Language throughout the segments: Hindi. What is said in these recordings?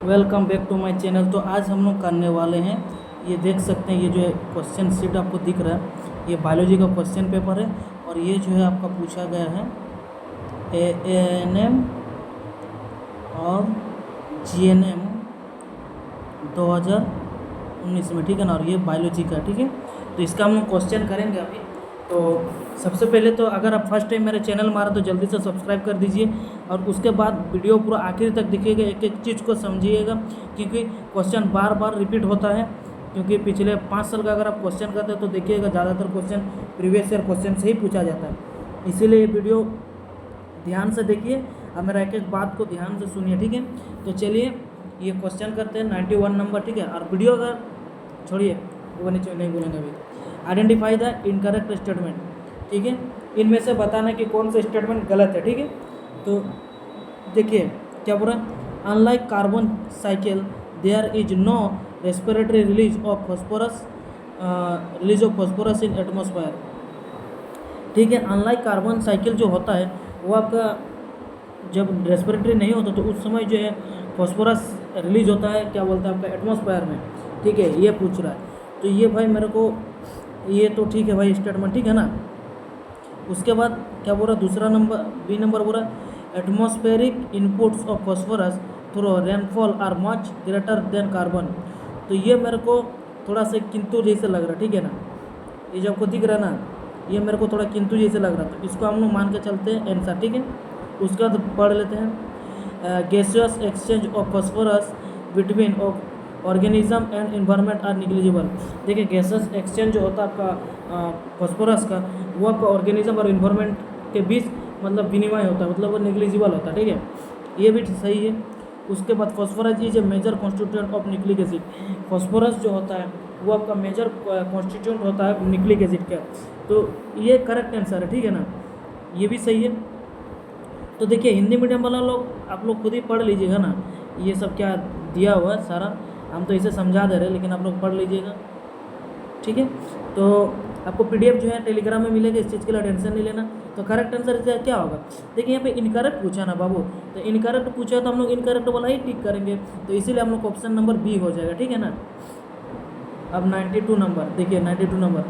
Welcome back to my channel. तो आज हम लोग करने वाले हैं, ये देख सकते हैं, ये जो है क्वेश्चन शीट आपको दिख रहा है, ये बायोलॉजी का क्वेश्चन पेपर है। और ये जो है आपका पूछा गया है एएनएम और जीएनएम 2019 में, ठीक है ना। और ये बायोलॉजी का, ठीक है। तो इसका हम लोग क्वेश्चन करेंगे अभी। तो सबसे पहले तो अगर आप फर्स्ट टाइम मेरे चैनल में आ रहे तो जल्दी से सब्सक्राइब कर दीजिए, और उसके बाद वीडियो पूरा आखिर तक देखिएगा, एक एक चीज़ को समझिएगा, क्योंकि क्वेश्चन बार बार रिपीट होता है। क्योंकि पिछले 5 साल का अगर आप क्वेश्चन करते हैं तो देखिएगा ज़्यादातर क्वेश्चन प्रीवियस ईयर क्वेश्चन से ही पूछा जाता है। इसीलिए ये वीडियो ध्यान से देखिए और मेरा एक एक बात को ध्यान से सुनिए, ठीक है। तो चलिए ये क्वेश्चन करते हैं 91 नंबर, ठीक है। और वीडियो अगर छोड़िए, वो नहीं बोलेंगे अभी। आइडेंटिफाई द इनकरेक्ट स्टेटमेंट, ठीक है। इनमें से बताना कि कौन सा स्टेटमेंट गलत है, ठीक है। तो देखिए क्या बोल रहा है, unlike carbon cycle there is no respiratory release of phosphorus in atmosphere, ठीक है। अनलाइक कार्बन साइकिल जो होता है वो आपका जब रेस्पिरेटरी नहीं होता तो उस समय जो है फॉस्फोरस रिलीज होता है, क्या बोलते हैं आपका, एटमॉस्फेयर में, ठीक है। ये पूछ रहा है। तो ये भाई मेरे को ये तो ठीक है भाई स्टेटमेंट, ठीक है ना। उसके बाद क्या बोल रहा है, दूसरा नंबर बी नंबर बोल रहा है atmospheric inputs of phosphorus through rainfall are much greater than carbon. तो ये मेरे को थोड़ा सा किंतु जैसे लग रहा है, ठीक है ना। ये जो आपको दिख रहा है ना, ये मेरे को थोड़ा किंतु जैसे लग रहा था। इसको हम लोग मान के चलते हैं आंसर, ठीक है। उसके बाद पढ़ लेते हैं gaseous exchange of phosphorus between organism and environment are negligible. देखिए गैसेस एक्सचेंज जो होता है आपका फॉस्फोरस का, वो आपका ऑर्गेनिज्म और इन्वायरमेंट के बीच मतलब विनिमय होता है, मतलब वो निग्लिजिबल होता है, ठीक है। ये भी सही है। उसके बाद phosphorus is a major constituent of nucleic acid. Phosphorus जो होता है वो आपका मेजर कॉन्स्टिट्यूएंट होता है न्यूक्लिक एसिड का। तो ये करेक्ट आंसर है, ठीक है ना। ये भी सही है। तो देखिए हिंदी मीडियम वाला लोग आप लोग खुद ही पढ़ लीजिएगा ना, ये सब क्या दिया हुआ है सारा, हम तो इसे समझा दे रहे हैं, लेकिन आप लोग पढ़ लीजिएगा, ठीक है। तो आपको पीडीएफ जो है टेलीग्राम में मिलेगा, इस चीज़ के लिए टेंशन नहीं लेना। तो करेक्ट आंसर क्या होगा, देखिए यहाँ पे इनकरेक्ट पूछा ना बाबू, तो इनकरेक्ट पूछा तो हम लोग इनकरेक्ट वाला ही टिक करेंगे, तो इसीलिए हम लोग ऑप्शन नंबर बी हो जाएगा, ठीक है ना। अब 92 नंबर देखिए, 92 number,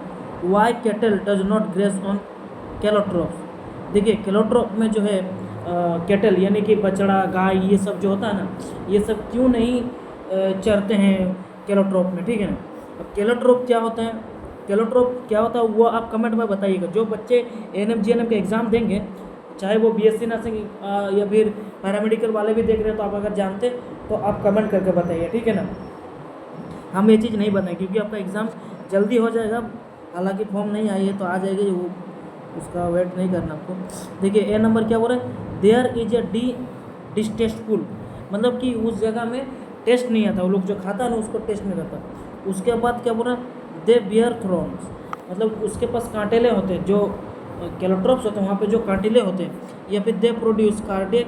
why cattle does not graze on calotropis. देखिए कैलोट्रॉप में जो है कैटल यानी कि बछड़ा गाय ये सब जो होता है ना, ये सब क्यों नहीं चरते हैं कैलोट्रॉप में, ठीक है ना। अब कैलोट्रॉप क्या होता है, कैलोट्रॉप क्या होता है वो आप कमेंट में बताइएगा। जो बच्चे एएनएम जीएनएम का एग्ज़ाम देंगे, चाहे वो बीएससी नर्सिंग या फिर पैरामेडिकल वाले भी देख रहे हैं, तो आप अगर जानते तो आप कमेंट करके बताइए, ठीक है ना। हम ये चीज़ नहीं बताएं क्योंकि आपका एग्ज़ाम जल्दी हो जाएगा। हालांकि फॉर्म नहीं आई है तो आ जाएगी, वो उसका वेट नहीं करना आपको। देखिए ए नंबर क्या बोल रहा है, देयर इज ए डिस्टेस्टफुल, मतलब कि उस जगह में टेस्ट नहीं आता, वो लोग जो खाता है ना उसको टेस्ट नहीं करता। उसके बाद क्या बोल रहा है, दे बियर थ्रॉन्स, मतलब उसके पास कांटेले होते हैं, जो कैलोट्रॉप्स होते हैं वहाँ पे जो कांटेले होते हैं। या फिर दे प्रोड्यूस कार्डियक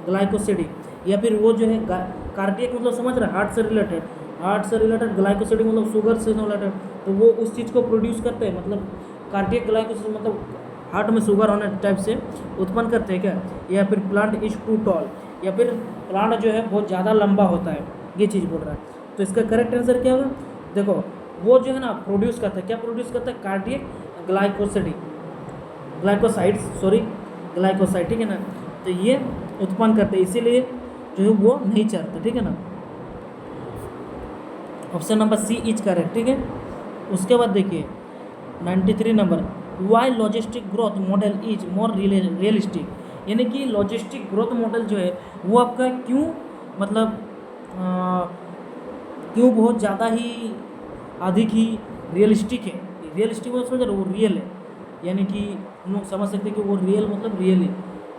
ग्लाइकोसिडी, या फिर वो जो है कार्डियक मतलब समझ रहे हैं, हार्ट से रिलेटेड ग्लाइकोसिडी मतलब शुगर से रिलेटेड, तो वो उस चीज़ को प्रोड्यूस करते हैं। मतलब कार्डियक ग्लाइकोसिडी मतलब हार्ट में शुगर होने टाइप से उत्पन्न करते हैं क्या। या फिर प्लांट इज टू टॉल, या फिर प्लांट जो है बहुत ज़्यादा लंबा होता है, ये चीज़ बोल रहा है। तो इसका करेक्ट आंसर क्या होगा, देखो वो जो है ना प्रोड्यूस करता है, क्या प्रोड्यूस करता है, कार्डियक ग्लाइकोसाइड, ठीक है ना। तो ये उत्पन्न करते हैं, इसीलिए जो है वो नहीं चरते, ठीक है ना। Option number C is correct, ठीक है। उसके बाद देखिए 93 number, why logistic growth model is more realistic, यानी कि लॉजिस्टिक ग्रोथ मॉडल जो है वो आपका क्यों मतलब क्यों बहुत ज़्यादा ही अधिक ही रियलिस्टिक है। रियलिस्टिक मतलब समझ रहे, वो रियल है, यानी कि हम लोग समझ सकते हैं कि वो रियल मतलब रियल है,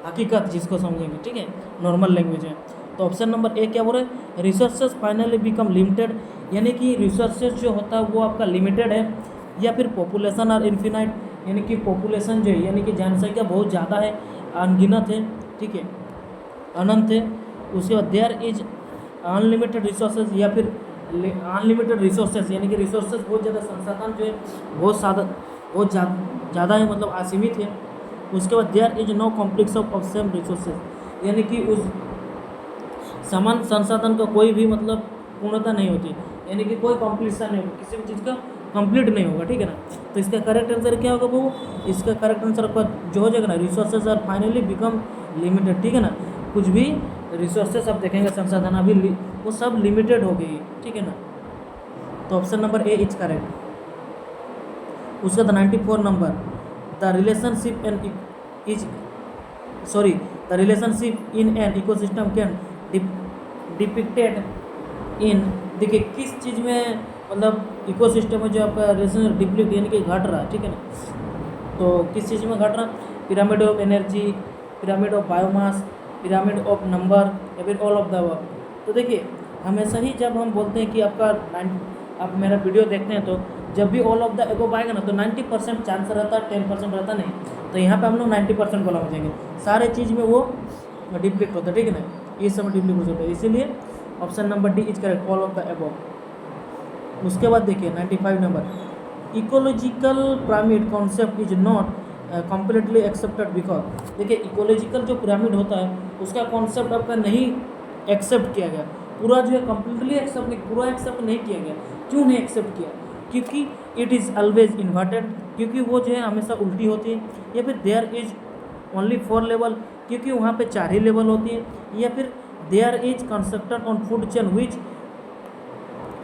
हकीकत जिसको समझेंगे, ठीक है, नॉर्मल लैंग्वेज है। तो ऑप्शन नंबर ए क्या बोल रहा है, रिसोर्सेज फाइनली बिकम लिमिटेड, यानी कि रिसोर्सेज जो होता है वो आपका लिमिटेड है। या फिर पॉपुलेशन आर इन्फिनाइट, यानी कि पॉपुलेशन जो है यानी कि जनसंख्या बहुत ज़्यादा है, अनगिनत है, ठीक है, अनंत है। उसके बाद देयर इज अनलिमिटेड रिसोर्सेज, या फिर अनलिमिटेड रिसोर्सेज यानी कि रिसोर्सेज बहुत ज़्यादा, संसाधन जो है बहुत ज़्यादा है, मतलब असीमित है। उसके बाद there is no complex of same resources, यानी कि उस समान संसाधन का कोई भी मतलब पूर्णता नहीं होती, यानी कि कोई कॉम्प्लीसन नहीं होगा, किसी भी चीज़ का कंप्लीट नहीं होगा, ठीक है ना। तो इसका करेक्ट आंसर क्या होगा वो, इसका करेक्ट आंसर आपका जो हो जाएगा ना, resources are finally become limited, ठीक है ना। कुछ भी रिसोर्सेज आप देखेंगे, संसाधन अभी वो सब लिमिटेड हो गई, ठीक है ना। तो option number A is correct. उसका 94 number, the relationship and is sorry the relationship in an ecosystem can depicted in, देखिए किस चीज़ में मतलब इकोसिस्टम में जो आपका रिलेशन डिप्लीट यानी कि घट रहा है, ठीक है ना। तो किस चीज़ में घट रहा, pyramid of energy, pyramid of biomass, pyramid of number, या फिर ऑल ऑफ द अबव। तो देखिए हमेशा ही जब हम बोलते हैं कि आपका आप मेरा वीडियो देखते हैं तो जब भी ऑल ऑफ द अबव आएगा ना तो 90% चांस रहता है, 10% रहता नहीं। तो यहाँ पे हम लोग 90% बोला हो जाएंगे, सारे चीज़ में वो डिप्लीट होता है, ठीक है ना, ये सब डिप्लीट होता है, इसीलिए option number D is correct, all of the above. उसके बाद देखिए 95 number, ecological pyramid concept is not completely accepted because, देखिए इकोलॉजिकल जो पिरामिड होता है उसका कॉन्सेप्ट आपका नहीं एक्सेप्ट किया गया, पूरा जो है कम्प्लीटली एक्सेप्ट नहीं, पूरा एक्सेप्ट नहीं किया गया। क्यों नहीं एक्सेप्ट किया, क्योंकि इट इज़ ऑलवेज इन्वर्टेड, क्योंकि वो जो है हमेशा उल्टी होती है, या फिर देयर इज ओनली 4 लेवल, क्योंकि वहाँ पे 4 ही लेवल होती है, या फिर there is constructed on food chain which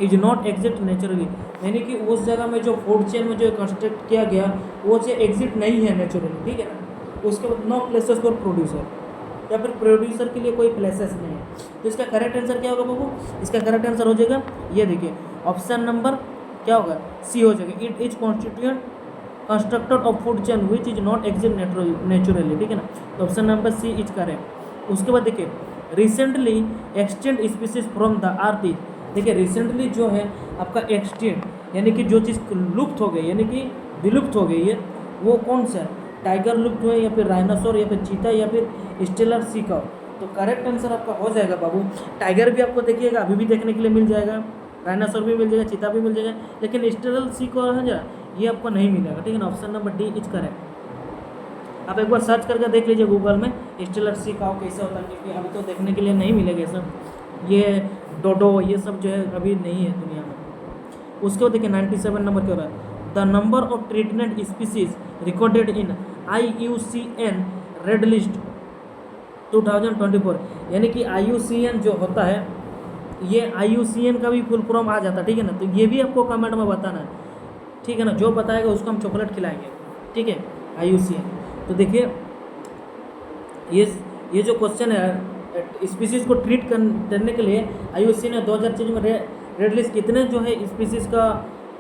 is not exit naturally, यानी कि उस जगह में जो फूड चेन में जो कंस्ट्रक्ट किया गया वो जो एग्जिट नहीं है नेचुरली, ठीक है ना। उसके बाद नो प्लेसेस फॉर प्रोड्यूसर, या फिर प्रोड्यूसर के लिए कोई प्लेसेस नहीं है। तो इसका करेक्ट आंसर क्या होगा बाबू, इसका करेक्ट आंसर हो जाएगा ये देखिए ऑप्शन नंबर क्या होगा, सी हो जाएगा, it is constituent constructed of food chain which is not exit naturally, ठीक है ना। तो option number C is correct. उसके बाद देखिए recently extant species from the earth is, देखिए रिसेंटली जो है आपका एक्सटेंट यानी कि जो चीज़ लुप्त हो गई यानी कि विलुप्त हो गई है वो कौन सा है, टाइगर लुप्त हुए, या फिर राइनासोर, या फिर चीता, या फिर स्टेलर सी काऊ। तो करेक्ट आंसर आपका हो जाएगा बाबू, टाइगर भी आपको देखिएगा अभी भी देखने के लिए मिल जाएगा, राइनासोर भी मिल जाएगा, चीता भी मिल जाएगा, लेकिन स्टेलर सी काऊ है जरा ये आपको नहीं मिलेगा, ठीक है ना। Option number D is correct. आप एक बार सर्च करके देख लीजिए गूगल में स्टेलर सी काऊ कैसे होता है, क्योंकि अभी तो देखने के लिए नहीं मिलेगा सब, ये डोडो ये सब जो है अभी नहीं है दुनिया में। उसके बाद देखिए 97 नंबर क्या हो रहा है, the number of treatment species recorded in IUCN red list 2024, यानी कि IUCN जो होता है ये IUCN का भी फुल फॉर्म आ जाता है, ठीक है ना। तो ये भी आपको कमेंट में बताना है, ठीक है ना, जो बताएगा उसको हम चॉकलेट खिलाएंगे, ठीक है। IUCN, तो देखिए ये जो क्वेश्चन है स्पीसीज को ट्रीट करने के लिए IUCN ने 2006 में रेड लिस्ट कितने जो है स्पीसीज का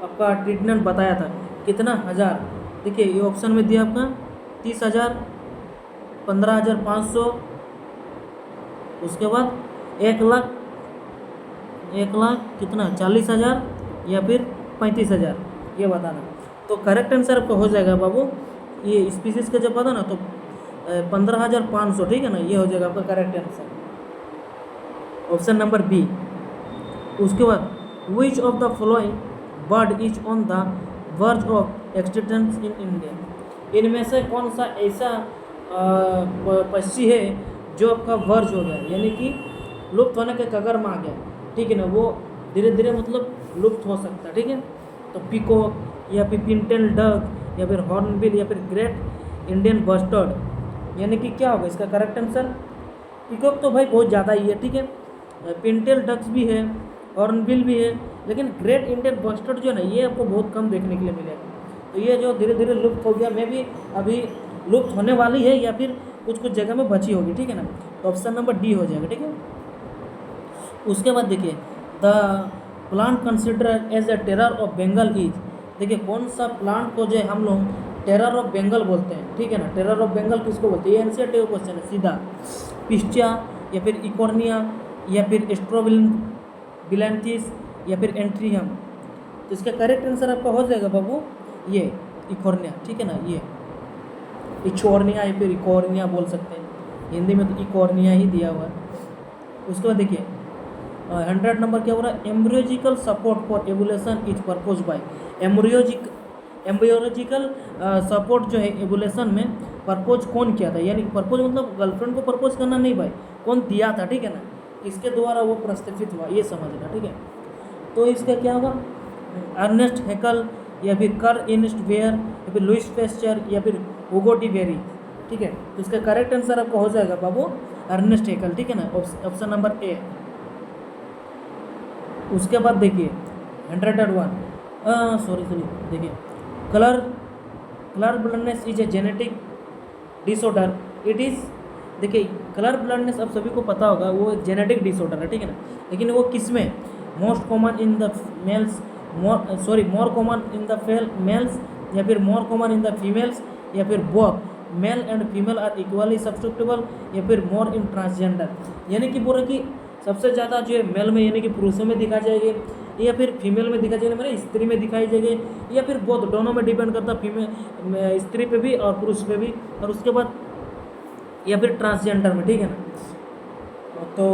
आपका ट्रीटमेंट बताया था, कितना हज़ार, देखिए ये ऑप्शन में दिया आपका 30,000, 15,500, उसके बाद 1 लाख कितना 40,000 या फिर 35,000, ये बताना। तो करेक्ट आंसर आपका हो जाएगा बाबू, ये स्पीसीज का जब पता ना तो 15,500, ठीक है ना, ये हो जाएगा आपका correct answer, option number B. उसके बाद which of the following bird is on the verge of extinction in India, इनमें से कौन सा ऐसा पक्षी है जो आपका वर्ज हो गया यानी कि लुप्त होने के कगार में आ गया, ठीक है ना, वो धीरे धीरे मतलब लुप्त हो सकता है, ठीक है। तो पीकॉक या फिर पिंटेल डक या फिर हॉर्नबिल या फिर ग्रेट इंडियन बस्टर्ड, यानी कि क्या होगा इसका करेक्ट आंसर, पीकॉक तो भाई बहुत ज़्यादा ही है, ठीक है, पिंटेल डक्स भी है, हॉर्नबिल भी है, लेकिन ग्रेट इंडियन बस्टर्ड जो है ना ये आपको बहुत कम देखने के लिए मिलेगा। तो ये जो धीरे धीरे लुप्त हो गया मे भी अभी लुप्त होने वाली है या फिर कुछ कुछ जगह में बची होगी, ठीक है ना। तो ऑप्शन नंबर डी हो जाएगा, ठीक है। उसके बाद देखिए the plant consider as a terror of Bengal is, देखिए कौन सा प्लांट को जो है हम लोग टेरर ऑफ बंगाल बोलते हैं, ठीक है ना। टेरर ऑफ बंगाल किसको बोलते हैं, ये एनसीईआरटी क्वेश्चन है सीधा, पिस्टिया या फिर इकोर्निया या फिर स्ट्रोबिलैंथिस या फिर एंट्रियम। तो इसका करेक्ट आंसर आपका हो जाएगा बाबू ये इकोर्निया, ठीक है ना, ये इचोर्निया या फिर इकोर्निया बोल सकते हैं, हिंदी में तो इकोर्निया ही दिया हुआ है। उसके बाद देखिए 100 नंबर क्या हो रहा है, embryological support for evolution is purpose by, embryological support जो है एवोल्यूशन में परपोज कौन किया था, यानी परपोज मतलब गर्लफ्रेंड को परपोज करना नहीं भाई, कौन दिया था, ठीक है ना। किसके द्वारा वो प्रस्तावित हुआ, ये समझना, ठीक है। तो इसका क्या होगा, अर्नेस्ट हैकल या फिर कर इनिस्ट वेयर या फिर लुइस पेस्चर या फिर हुगो डी बेरी, ठीक है। तो इसका करेक्ट आंसर आपका हो जाएगा बाबू अर्नेस्ट हैकल, ठीक है ना, ऑप्शन नंबर ए। उसके बाद देखिए 101, सॉरी देखिए, colour blindness is a genetic disorder, it is, देखिए कलर ब्लाइंडनेस अब सभी को पता होगा, वो एक जेनेटिक डिसऑर्डर है, ठीक है ना, लेकिन वो किस में, most common in the males, more common in the males या फिर more common in the females या फिर both male and female are equally substitutable या फिर मोर इन ट्रांसजेंडर, यानी कि पूरा कि सबसे ज़्यादा जो है मेल में यानी कि पुरुषों में दिखा जाएगी या फिर फीमेल में दिखा जाएगी, मतलब स्त्री में दिखाई जाएगी या फिर बोथ, दोनों में डिपेंड करता है, फीमेल स्त्री पे भी और पुरुष पे भी, और उसके बाद या फिर ट्रांसजेंडर में, ठीक है ना। तो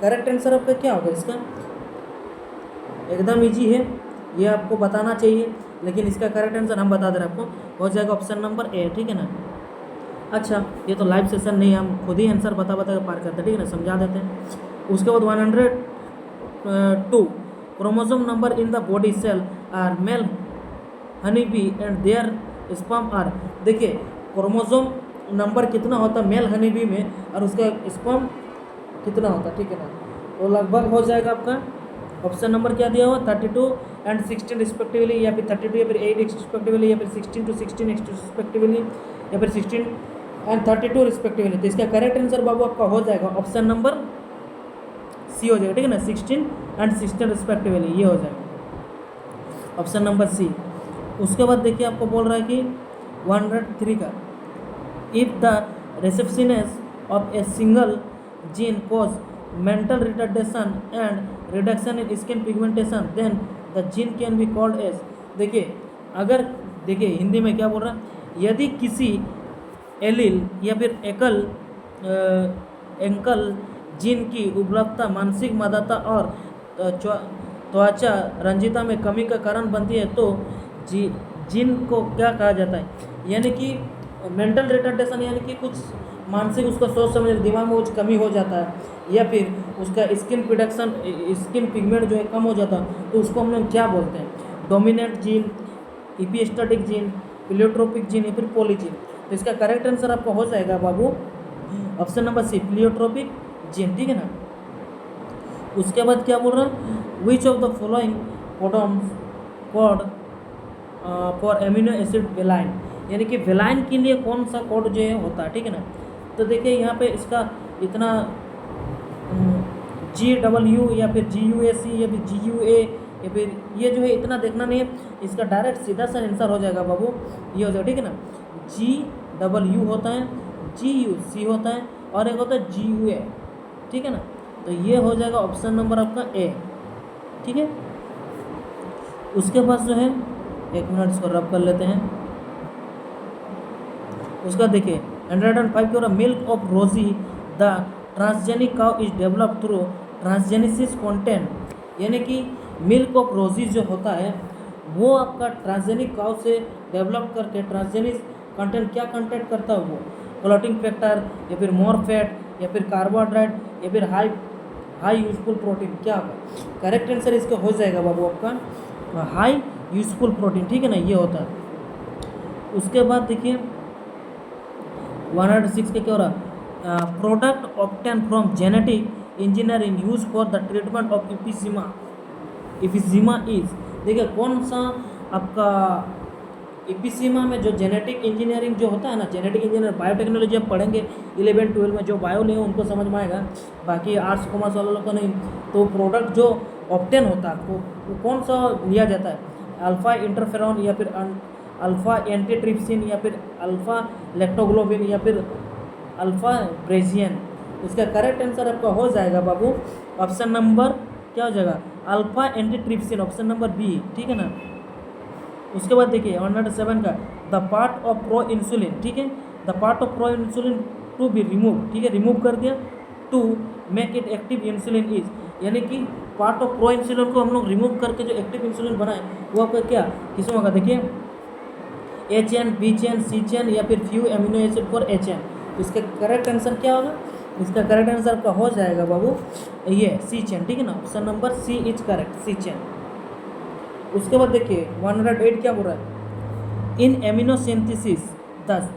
करेक्ट आंसर आपका क्या होगा इसका, एकदम इजी है, ये आपको बताना चाहिए, लेकिन इसका करेक्ट आंसर हम बता दे रहे हैं आपको, हो जाएगा ऑप्शन नंबर ए, ठीक है ना। अच्छा, ये तो लाइव सेशन नहीं है, हम खुद ही आंसर बता के पार करते हैं, ठीक है ना, समझा देते हैं। उसके बाद 102, chromosome number in the body cell are male honey bee and their sperm are, देखिए क्रोमोसोम नंबर कितना होता है मेल हनी बी में और उसका स्पर्म कितना होता है, ठीक है ना। तो लगभग हो जाएगा आपका ऑप्शन नंबर क्या दिया हुआ 32 एंड 16 रिस्पेक्टिवली, या फिर 32 या फिर 8 रिस्पेक्टिवली, या फिर 16 to 16 रिस्पेक्टिवली, या फिर 16 एंड 32 रिस्पेक्टिवली। तो इसका करेक्ट आंसर बाबू आपका हो जाएगा ऑप्शन नंबर सी हो जाएगा, ठीक है ना, 16 एंड 16 रिस्पेक्टिवली, ये हो जाएगा ऑप्शन नंबर सी। उसके बाद देखिए आपको बोल रहा है कि 103 का, if the recessiveness of a single gene cause mental retardation and reduction in skin pigmentation then the gene can be called as, देखिए अगर, देखिए हिंदी में क्या बोल रहा है, यदि किसी एलील या फिर एंकल जीन की उपलब्धता मानसिक मदता और त्वचा रंजिता में कमी का कारण बनती है तो जीन को क्या कहा जाता है, यानी कि मेंटल रिटार्डेशन, यानी कि कुछ मानसिक उसका सोच समझ दिमाग में कुछ कमी हो जाता है, या फिर उसका स्किन पिगमेंट जो है कम हो जाता है, तो उसको हम लोग क्या बोलते हैं, dominant gene, epistatic gene, pleiotropic gene या फिर पॉलीजीन। तो इसका करेक्ट आंसर आपका हो जाएगा बाबू option number C, pleiotropic gene, ठीक है ना। उसके बाद क्या बोल रहा है, which of the following codons code for amino acid valine, यानी कि वेलाइन के लिए कौन सा कोड जो है होता है, ठीक है ना। तो देखिए यहाँ पे इसका इतना GW या फिर GUAC या फिर GUA या फिर ये जो है इतना देखना नहीं है, इसका डायरेक्ट सीधा सा आंसर हो जाएगा बाबू, ये हो जाएगा, ठीक है ना। GW होता है, GUC होता है और एक होता है GUA, ठीक है ना। तो ये हो जाएगा ऑप्शन नंबर आपका ए, ठीक है। उसके पास जो है, एक मिनट इसको रब कर लेते हैं। उसका देखिए 105 के, milk of Rosie the transgenic cow is develop through transgenesis content, यानी कि मिल्क ऑफ रोजीज जो होता है वो आपका ट्रांसजेनिक काउ से डेवलप करके ट्रांसजेनिक कंटेंट, क्या कंटेंट करता है वो, क्लोटिंग फैक्टर या फिर मोर फैट या फिर कार्बोहाइड्रेट या फिर हाई यूजफुल प्रोटीन, क्या होगा करेक्ट आंसर इसका हो जाएगा बाबू आपका हाई यूजफुल प्रोटीन, ठीक है ना, ये होता है। उसके बाद देखिए 106 के क्या हो रहा, product obtain from genetic engineering use for the treatment of emphysema is, देखिए कौन सा आपका इफिजीमा में जो जेनेटिक इंजीनियरिंग जो होता है ना, जेनेटिक इंजीनियर बायोटेक्नोलॉजी आप पढ़ेंगे 11-12 में, जो बायो नहीं हो उनको समझ में आएगा, बाकी आर्ट्स कॉमर्स वालों को नहीं। तो प्रोडक्ट जो ऑब्टेन होता है वो कौन सा लिया जाता है, अल्फा इंटरफेरॉन या फिर अल्फा एंटीट्रिप्सिन या फिर अल्फा लैक्टोग्लोबिन या फिर अल्फा ब्रेजियन। इसका करेक्ट आंसर आपका हो जाएगा बाबू ऑप्शन नंबर क्या हो जाएगा, alpha antitrypsin, option number B, ठीक है ना। उसके बाद देखिए 107 का, the part of pro insulin, ठीक है, the part of pro insulin to be remove, ठीक है, रिमूव कर दिया, to make it active insulin is, यानी कि पार्ट ऑफ प्रो इंसुलिन को हम लोग रिमूव करके जो एक्टिव इंसुलिन बनाए वो आपका क्या किसमें होगा, देखिए A chain, B chain, C chain या फिर few amino acid for A chain. तो इसका करेक्ट आंसर क्या होगा, इसका करेक्ट आंसर आपका हो जाएगा बाबू ये सी चेन, ठीक है ना। Option number C is correct, C chain. उसके बाद देखिए 108 क्या बोल रहा है, in amniosynthesis the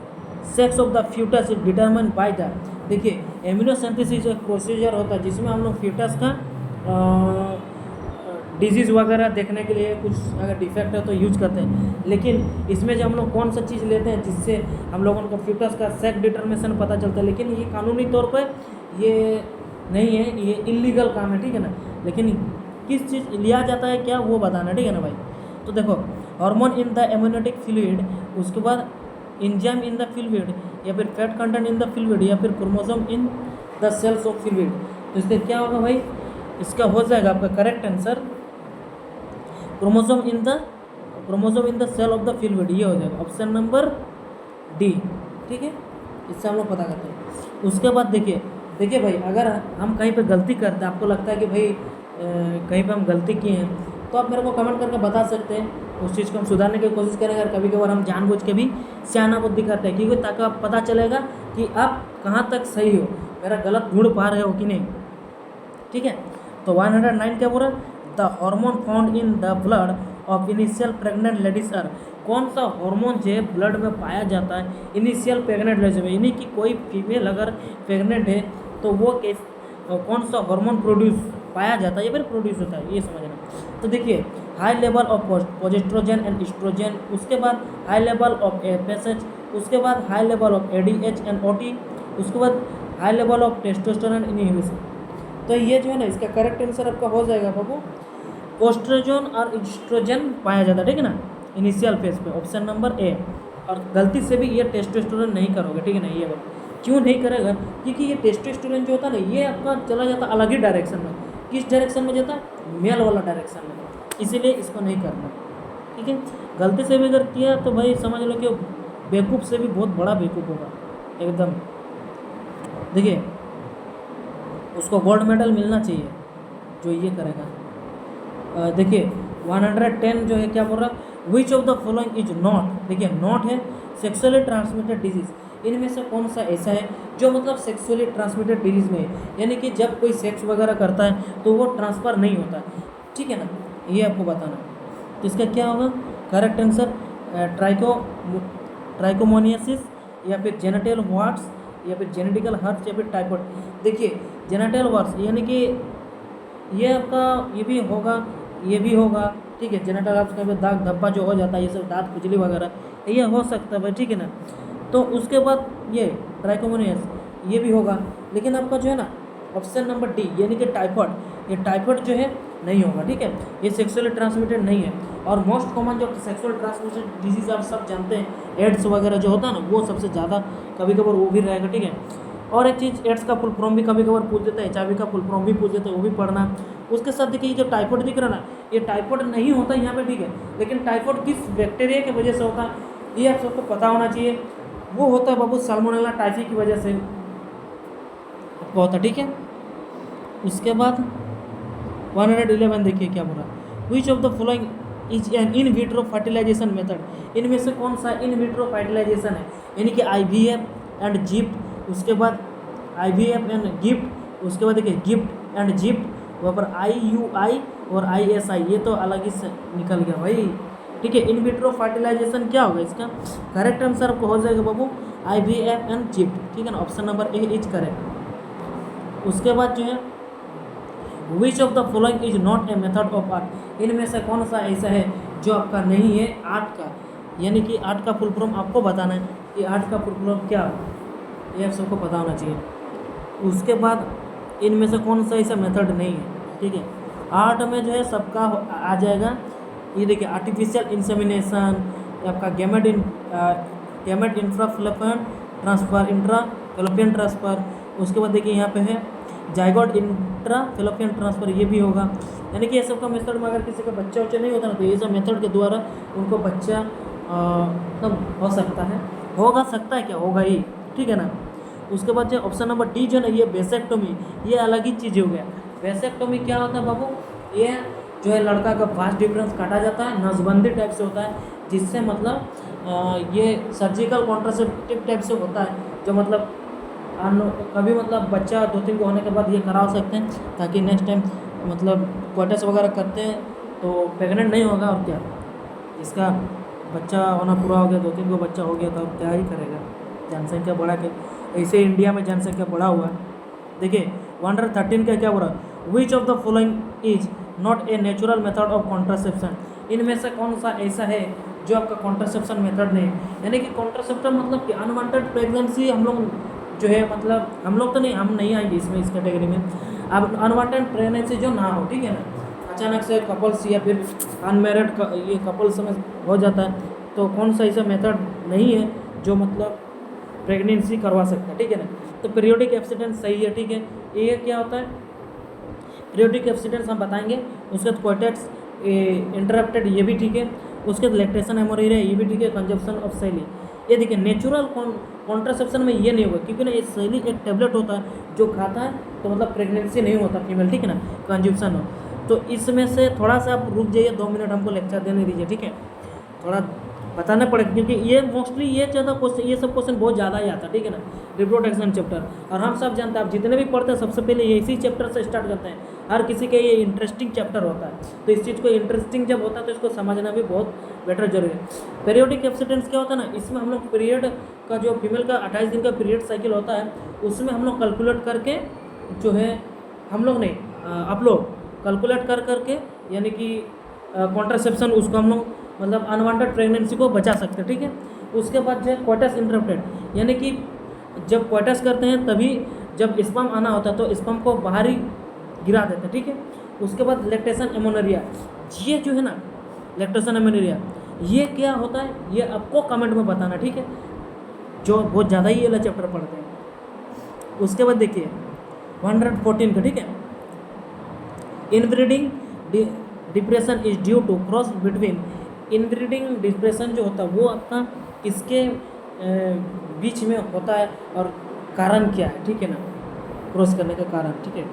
sex of the foetus is determined by the, देखिए एमिनोसिंथेसिस एक प्रोसीजर होता है जिसमें हम लोग फ्यूटस का डिजीज़ वगैरह देखने के लिए कुछ अगर डिफेक्ट है तो यूज करते हैं, लेकिन इसमें जो हम लोग कौन सा चीज़ लेते हैं जिससे हम लोगों को फ्यूटस का सेक्स डिटर्मिनेशन पता चलता है, लेकिन ये कानूनी तौर पर ये नहीं है, ये इलीगल काम है, ठीक है ना। लेकिन किस चीज़ लिया जाता है क्या वो बताना, ठीक है ना भाई। तो देखो hormone in the amniotic fluid, उसके बाद एंजाइम इन द फ्लूइड, या फिर fat content in the fluid, या फिर chromosome in the cells of fluid. तो इसका क्या होगा भाई, इसका हो जाएगा आपका correct answer chromosome in the cell of the fluid, ये हो जाएगा ऑप्शन नंबर डी, ठीक है। इससे हम लोग पता करते हैं। उसके बाद देखिए भाई, अगर हम कहीं पे गलती करते हैं, आपको लगता है कि भाई कहीं पे हम गलती किए हैं, तो आप मेरे को कमेंट करके बता सकते हैं, उस चीज़ को हम सुधारने की कोशिश करेंगे। अगर कभी कभार हम जानबूझ के भी सियाना बुद्धि करते हैं, क्योंकि ताकि आप पता चलेगा कि आप कहाँ तक सही हो, मेरा गलत ढूंढ पा रहे हो कि नहीं, ठीक है। तो 109 क्या बोल रहा है, the hormone found in the blood of initial pregnant ladies are, कौन सा हार्मोन जो है ब्लड में पाया जाता है इनिशियल प्रेग्नेंट लेडीज में, यानी कि कोई फीमेल अगर प्रेग्नेंट है तो वो कौन सा हार्मोन प्रोड्यूस पाया जाता है या फिर प्रोड्यूस होता है, ये समझना। तो देखिए high level of progesterone and estrogen, उसके बाद हाई लेवल ऑफ एफएसएच, उसके बाद high level of ADH and OT, उसके बाद high level of testosterone inhibition. तो ये जो है ना, इसका करेक्ट आंसर आपका हो जाएगा बाबू पोस्ट्रोजन और एस्ट्रोजन पाया जाता है, ठीक है ना, इनिशियल फेज पे, ऑप्शन नंबर ए। और गलती से भी ये टेस्टोस्टेरोन नहीं करोगे, ठीक है ना। ये बात क्यों नहीं करेगा, क्योंकि ये टेस्टोस्टेरोन जो होता है ना, ये आपका चला जाता है अलग ही डायरेक्शन में। किस डायरेक्शन में जाता है, मेल वाला डायरेक्शन में, इसीलिए इसको नहीं करना, ठीक है। गलती से भी अगर किया तो भाई समझ लो कि बेवकूफ़ से भी बहुत बड़ा बेवकूफ़ होगा एकदम। देखिए उसको गोल्ड मेडल मिलना चाहिए जो ये करेगा। देखिए 110 जो है क्या बोल रहा है, which of the following is not, देखिए नॉट है सेक्सुअली ट्रांसमिटेड डिजीज़, इनमें से कौन सा ऐसा है जो मतलब सेक्सुअली ट्रांसमिटेड डिजीज़ में है, यानी कि जब कोई सेक्स वगैरह करता है तो वो ट्रांसफ़र नहीं होता, ठीक है ना, ये आपको बताना। तो इसका क्या होगा करेक्ट आंसर, ट्राइकोमोनियासिस, या फिर जेनेटल वार्ट्स, या फिर जेनेटिकल हर्ट्स, या फिर टाइफाइड। देखिए जेनेटल वार्ट्स यानी कि ये आपका ये भी होगा, ये भी होगा, ठीक है। जेनेटल हर्ट्स का भी दाग धब्बा जो हो जाता है, ये सब दांत खुजली वगैरह ये हो सकता है भाई, ठीक है ना। तो उसके बाद ये ट्राइकोमोनियस ये भी होगा, लेकिन आपका जो है ना ऑप्शन नंबर डी यानी कि टाइफाइड, ये टाइफाइड जो है नहीं होगा, ठीक है। ये सेक्सुअली ट्रांसमिटेड नहीं है। और मोस्ट कॉमन जो सेक्सुअल ट्रांसमिटेड डिजीज़ आप सब जानते हैं, एड्स वगैरह जो होता है ना, वो सबसे ज़्यादा कभी कभार वो भी रहेगा, ठीक है। और एक चीज़ एड्स का फुल फॉर्म भी कभी कभार पूछ देता है, HIV का फुल फॉर्म भी पूछ देता है, वो भी पढ़ना। उसके साथ देखिए जो टाइफाइड दिख रहा है ना, ये टाइफाइड नहीं होता यहाँ पे, ठीक है, लेकिन टाइफाइड किस बैक्टीरिया की वजह से होता है ये आप सबको पता होना चाहिए। वो होता है बाबू साल्मोनेला टाइफी की वजह से आपको होता है, ठीक है। उसके बाद 111 देखिए क्या बोला, which of the following is an in vitro fertilization method, इनमें से कौन सा इन विट्रो फर्टिलाइजेशन है, यानी कि IVF एंड जिप्ट, उसके बाद IVF एंड गिफ्ट, उसके बाद देखिए गिफ्ट एंड जिप्ट, वहाँ पर IUI और ISI, ये तो अलग ही से निकल गया भाई, ठीक है। इन विट्रो फर्टिलाइजेशन क्या होगा, इसका करेक्ट आंसर आपको हो जाएगा बाबू IVF एंड जिप्ट, ठीक है ना, option number A is correct. उसके बाद जो है which of the following is not a method of art, इनमें से कौन सा ऐसा है जो आपका नहीं है आर्ट का, यानी कि आर्ट का फुल फॉर्म आपको बताना है कि आर्ट का फुल फॉर्म क्या है, ये आप सबको पता होना चाहिए। उसके बाद इनमें से कौन सा ऐसा मेथड नहीं है, ठीक है। आर्ट में जो है सबका आ जाएगा, ये देखिए आर्टिफिशियल इंसेमिनेशन, आपका गैमेट इंफ्राफिलोपियन ट्रांसफ़र, इंट्राफिलोपियन ट्रांसफ़र, उसके बाद देखिए यहाँ पे है जाइगोट इंट्राफिलोपियन ट्रांसफ़र, ये भी होगा। यानी कि ये सब का मेथड में अगर किसी का बच्चा उच्चा नहीं होता ना, तो ये सब मेथड के द्वारा उनको बच्चा मतलब हो सकता है, होगा सकता है क्या होगा ही, ठीक है ना। उसके बाद जो ऑप्शन नंबर डी जो है ना, ये वेसेक्टोमी, ये अलग ही चीज़ हो गया। वेसेक्टोमी क्या होता है बाबू, ये जो है लड़का का फास्ट डिफरेंस काटा जाता है, नसबंदी टाइप से होता है, जिससे मतलब ये सर्जिकल कॉन्ट्रासेप्टिव टाइप से होता है, जो मतलब कभी मतलब बच्चा 2-3 को होने के बाद ये करा सकते हैं, ताकि नेक्स्ट टाइम मतलब क्वार्टर्स वगैरह करते हैं तो प्रेग्नेंट नहीं होगा। और क्या, इसका बच्चा होना पूरा हो गया, 2-3 को बच्चा हो गया तो अब क्या ही करेगा, जनसंख्या बढ़ा के। ऐसे इंडिया में जनसंख्या बढ़ा हुआ है। देखिए 113 का क्या हो रहा है, which of the following is not a natural method of contraception. इनमें से कौन सा ऐसा है जो आपका कॉन्ट्रासेप्शन मेथड नहीं है। यानी कि कॉन्ट्रासेप्शन मतलब कि अनवांटेड प्रेगनेंसी हम लोग जो है, मतलब हम लोग तो नहीं, हम नहीं आएंगे इसमें, इस कैटेगरी में। अब अनवांटेड प्रेगनेंसी जो ना हो, ठीक है ना, अचानक से कपल्स या फिर अनमेरिड ये कपल्स में हो जाता है, तो कौन सा ऐसा मेथड नहीं है जो मतलब प्रेगनेंसी करवा सकता है, ठीक है ना। तो पीरियोडिक एब्सिडेंस सही है, ठीक है। ये क्या होता है, पीरियोडिक एब्सिडेंस हम बताएंगे। उसके बाद क्वार्टेक्स इंटरप्टेड, ये भी ठीक है। उसके बाद लैक्टेशन हेमोरेजिया, ये भी ठीक है। कंजप्शन ऑफ सैली, ये देखिए नेचुरल कॉन्ट्रासेप्शन में ये नहीं होगा, क्योंकि ना ये सैली एक टेबलेट होता है जो खाता है तो मतलब प्रेगनेंसी नहीं होता फीमेल, ठीक है ना, कंजप्शन हो। तो इसमें से थोड़ा सा आप रुक जाइए, 2 मिनट हमको लेक्चर देने दीजिए, ठीक है। थोड़ा बताना पड़ेगा, क्योंकि ये मोस्टली ये ज़्यादा क्वेश्चन, ये सब क्वेश्चन बहुत ज़्यादा ही आता है, ठीक है ना, रिप्रोडक्शन चैप्टर। और हम सब जानते हैं, आप जितने भी पढ़ते हैं सबसे पहले इसी चैप्टर से स्टार्ट करते हैं। हर किसी के ये इंटरेस्टिंग चैप्टर होता है, तो इस चीज़ को इंटरेस्टिंग जब होता है तो इसको समझना भी बहुत बेटर जरूरी है। पीरियोडिक एब्सिडेंस क्या होता है ना, इसमें हम लोग पीरियड का जो फीमेल का 28 दिन का पीरियड साइकिल होता है, उसमें हम लोग कैलकुलेट करके जो है, हम लोग नहीं, आप लोग कैलकुलेट कर करके, यानी कि कॉन्ट्रासेप्शन उसको हम लोग मतलब अनवांटेड प्रेगनेंसी को बचा सकते हैं, ठीक है। उसके बाद जो है क्वार्टस इंटरप्टेड, यानी कि जब क्वार्टस करते हैं तभी जब स्पर्म आना होता है तो स्पर्म को बाहर ही गिरा देते हैं, ठीक है। उसके बाद लैक्टेशन एमोनेरिया, ये जो है ना लैक्टेशन एमोनेरिया, ये क्या होता है ये आपको कमेंट में बताना, ठीक है, जो बहुत ज़्यादा ही ये चैप्टर पढ़ते हैं। उसके बाद देखिए 114 का, ठीक है, inbreeding depression is due to cross between. Inbreeding depression जो होता है वो आपका किसके बीच में होता है और कारण क्या है, ठीक है ना, क्रॉस करने का कारण, ठीक है।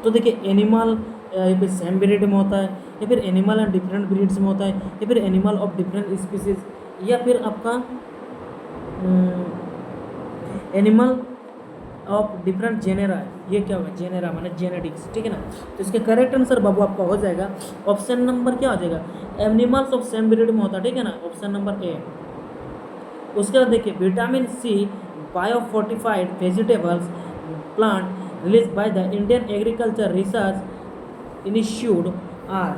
तो देखिए एनिमल या फिर सेम ब्रीड में होता है, या फिर एनिमल एंड डिफरेंट ब्रीड्स में होता है, या फिर एनिमल ऑफ डिफरेंट स्पीसीज, या फिर आपका एनिमल ऑफ डिफरेंट जेनेरा। ये क्या होगा, जेनेरा माने जेनेटिक्स, ठीक है ना। तो इसके करेक्ट आंसर बाबू आपका हो जाएगा ऑप्शन नंबर क्या हो जाएगा, एनिमल्स ऑफ सेम ब्रीड में होता है, ठीक है ना, ऑप्शन नंबर ए। उसके बाद देखिए vitamin C biofortified vegetables plant release by the Indian agriculture research institute are.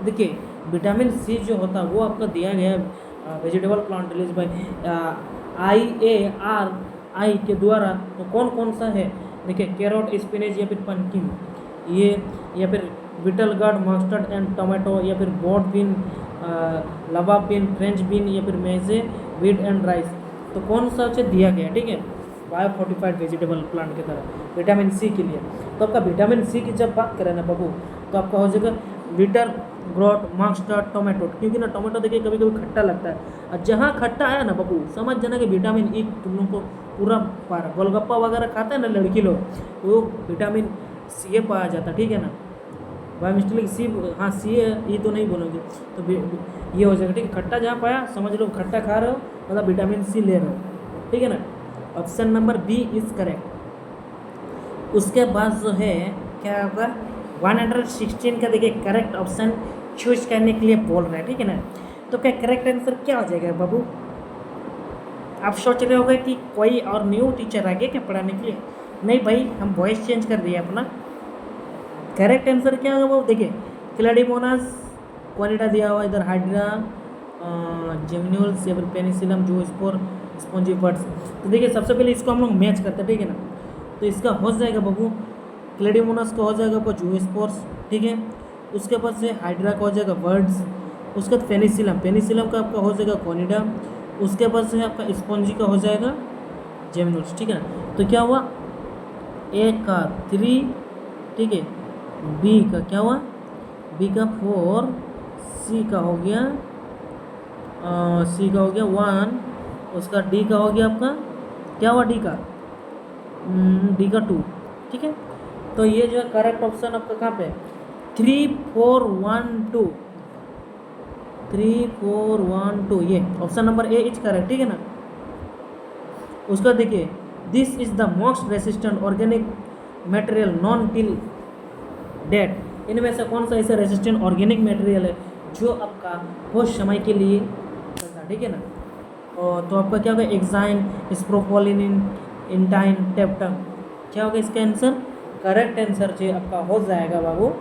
देखिए विटामिन सी जो होता है वो आपका दिया गया है vegetable plant release by IARI के द्वारा। तो कौन कौन सा है, देखिए कैरोट, स्पिनच, या फिर पंकिन, ये, या फिर bitter gourd, mustard and tomato, या फिर broad bean, lava bean, french bean, या फिर मेजे, व्हीट एंड राइस। तो कौन सा उसे दिया गया, ठीक है, बायोफोर्टिफाइड वेजिटेबल प्लांट की तरह विटामिन सी के लिए। तो आपका विटामिन सी की जब बात करें ना बाबू, तो आपका हो जाएगा बिटर ग्रोट, मस्टर्ड, टोमेटो, क्योंकि ना टोमेटो देखिए कभी कभी खट्टा लगता है, और जहाँ खट्टा है ना बाबू समझ जाना कि विटामिन ई तुम लोग को पूरा पारा। गोलगप्पा वगैरह खाते हैं ना लड़की लोग, वो विटामिन सी ए पाया जाता है, ठीक है ना। बाय मिस्टेक सी, हाँ सी ए ई तो नहीं बोलोगे, तो ये हो जाएगा, ठीक है। खट्टा जहाँ पाया समझ लो खट्टा खा रहे हो मतलब विटामिन सी ले रहे हो, ठीक है ना। Option number B is correct. उसके बाद जो है क्या होगा 116 का देखिए करेक्ट ऑप्शन चूज करने के लिए बोल रहे हैं, ठीक है ना। तो क्या करेक्ट आंसर क्या हो जाएगा बाबू, आप सोच रहे होगे कि कोई और न्यू टीचर आ गया क्या पढ़ाने के लिए, नहीं भाई हम वॉइस चेंज कर दिया अपना। करेक्ट आंसर क्या होगा वो देखिए क्लैडिमोनास क्वानिटा दिया हुआ, इधर हाइड्रा, जेमिन्यूल्स, या फिर पेनिसिलम, जूस्पोर, स्पॉन्जीपर्ड्स। तो देखिए सबसे पहले इसको हम लोग मैच करते हैं, ठीक है ना। तो इसका हो जाएगा बाबू क्लैडिमोनास का हो जाएगा आपका जूस्पोर्स, ठीक है। उसके बाद से हाइड्रा का हो जाएगा बर्ड्स। उसके बाद पेनिसिलम का आपका हो जाएगा कॉनिडा। उसके बाद से आपका स्पॉन्जी का हो जाएगा जेमिन्यूल्स, ठीक है ना। तो क्या हुआ ए का 3, ठीक है, बी का क्या हुआ, बी का 4, सी का हो गया 1, उसका डी का हो गया आपका क्या हुआ, डी का 2, ठीक है। तो ये जो है करेक्ट ऑप्शन आपका कहाँ पे 3, 4, 1, 2, 3, 4, 1, 2, ये option number A is correct, ठीक है ना। उसका देखिए this is the most resistant organic material known till date. इनमें से कौन सा ऐसा रेसिस्टेंट ऑर्गेनिक मटेरियल है जो आपका बहुत समय के लिए चलता है, ठीक है ना। और तो आपका क्या होगा, एक्साइन, स्प्रोपोलिन, इंटाइन, टेप्टम। क्या होगा इसका आंसर? करेक्ट आंसर जो आपका हो जाएगा बाबू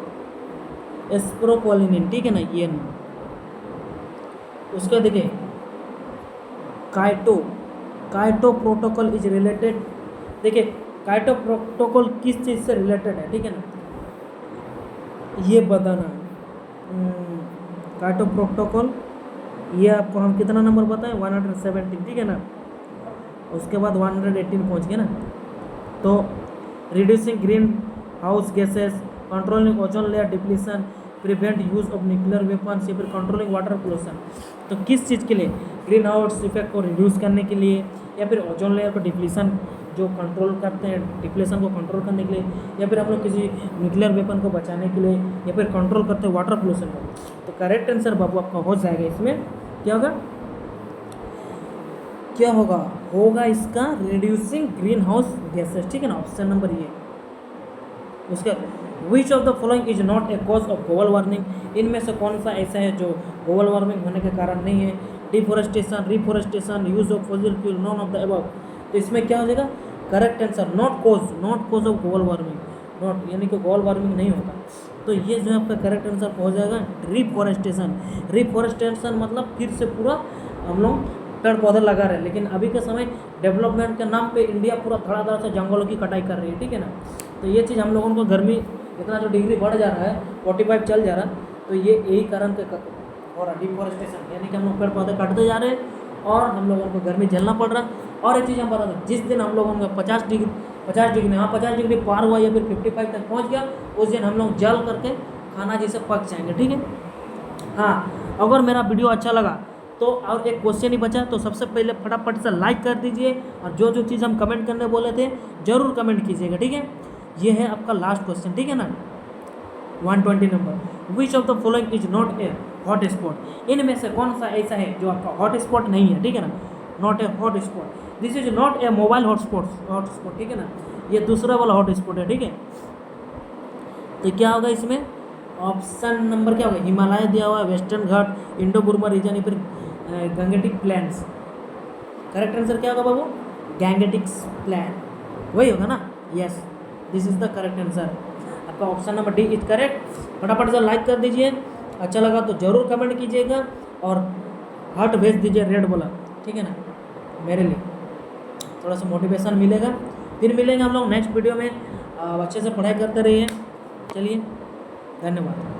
स्प्रोपोलिन, ठीक है ना, ये ना। उसके देखिए काइटो प्रोटोकॉल इज रिलेटेड। देखिए काइटो प्रोटोकॉल किस चीज़ से रिलेटेड है, ठीक है ना, ये बताना। काइटो प्रोटोकॉल ये आपको हम कितना नंबर बताएं, 117, ठीक है ना। उसके बाद 118 पहुंच गए ना। तो reducing green house gases, controlling ozone layer depletion, prevent use of nuclear weapons, या फिर कंट्रोलिंग वाटर पोल्यूशन। तो किस चीज़ के लिए? ग्रीन हाउस इफेक्ट को रिड्यूस करने के लिए, या फिर ओजोन लेयर को डिप्लीशन जो कंट्रोल करते हैं, डिप्लेशन को कंट्रोल करने के लिए, या फिर हम लोग किसी न्यूक्लियर वेपन को बचाने के लिए, या फिर कंट्रोल करते हैं वाटर पोल्यूशन को। तो करेक्ट आंसर बाबू आपका हो जाएगा इसमें। क्या होगा? क्या होगा? होगा इसका रिड्यूसिंग ग्रीन हाउस गैसेस, ठीक है ना, ऑप्शन नंबर ये। उसके विच of the following is not a cause of global warming. इनमें से कौन सा ऐसा है जो ग्लोबल वार्मिंग होने के कारण नहीं है? Deforestation, reforestation, use of fossil fuel, none of the above. तो इसमें क्या हो जाएगा? Correct answer not cause of global warming, not यानी कि ग्लोबल वार्मिंग नहीं होता। तो ये जो है आपका करेक्ट आंसर हो जाएगा रिफोरेस्टेशन। रिफोरेस्टेशन मतलब फिर से पूरा हम लोग पेड़ पौधे लगा रहे हैं, लेकिन अभी के समय डेवलपमेंट के नाम पे इंडिया पूरा धड़ाधड़ से जंगलों की कटाई कर रही है, ठीक है ना। तो ये चीज़ हम लोगों को गर्मी इतना जो डिग्री बढ़ जा रहा है, 45 चल जा रहा है, तो ये यही कारण के हो रहा है डिफोरेस्टेशन, यानी कि हम लोग पेड़ पौधे काटते जा रहे हैं और हम लोगों को गर्मी झेलना पड़ रहा है। और एक चीज़ हम बता दें, जिस दिन हम लोगों का 50 डिग्री पार हुआ या फिर 55 तक पहुँच गया, उस दिन हम लोग जल करके खाना जैसे पक जाएंगे, ठीक है। हाँ, अगर मेरा वीडियो अच्छा लगा तो और एक क्वेश्चन ही बचा, तो सबसे पहले फटाफट से लाइक कर दीजिए, और जो जो चीज़ हम कमेंट करने बोले थे ज़रूर कमेंट कीजिएगा, ठीक है। ये है आपका लास्ट क्वेश्चन, ठीक है ना, 120 number. Which of the following is not a hot spot. इनमें से कौन सा ऐसा है जो आपका हॉट स्पॉट नहीं है, ठीक है ना, not a hot spot. This is not a mobile hotspot, ठीक है ना, ये दूसरा वाला हॉट स्पॉट है, ठीक है। तो क्या होगा इसमें? ऑप्शन नंबर क्या होगा? हिमालय दिया हुआ है, वेस्टर्न घाट, इंडो बुर्मा रीजन, या फिर गंगेटिक प्लेन्स। करेक्ट आंसर क्या होगा बाबू? गैंगेटिक्स प्लान, वही होगा ना। Yes, this is the correct answer. आपका option number D is correct. फटाफट से लाइक कर दीजिए, अच्छा लगा तो ज़रूर कमेंट कीजिएगा, और हार्ट भेज दीजिए रेड वाला, ठीक है ना, मेरे लिए थोड़ा सा मोटिवेशन मिलेगा। फिर मिलेंगे हम लोग नेक्स्ट वीडियो में। अच्छे से पढ़ाई करते रहिए। चलिए, धन्यवाद।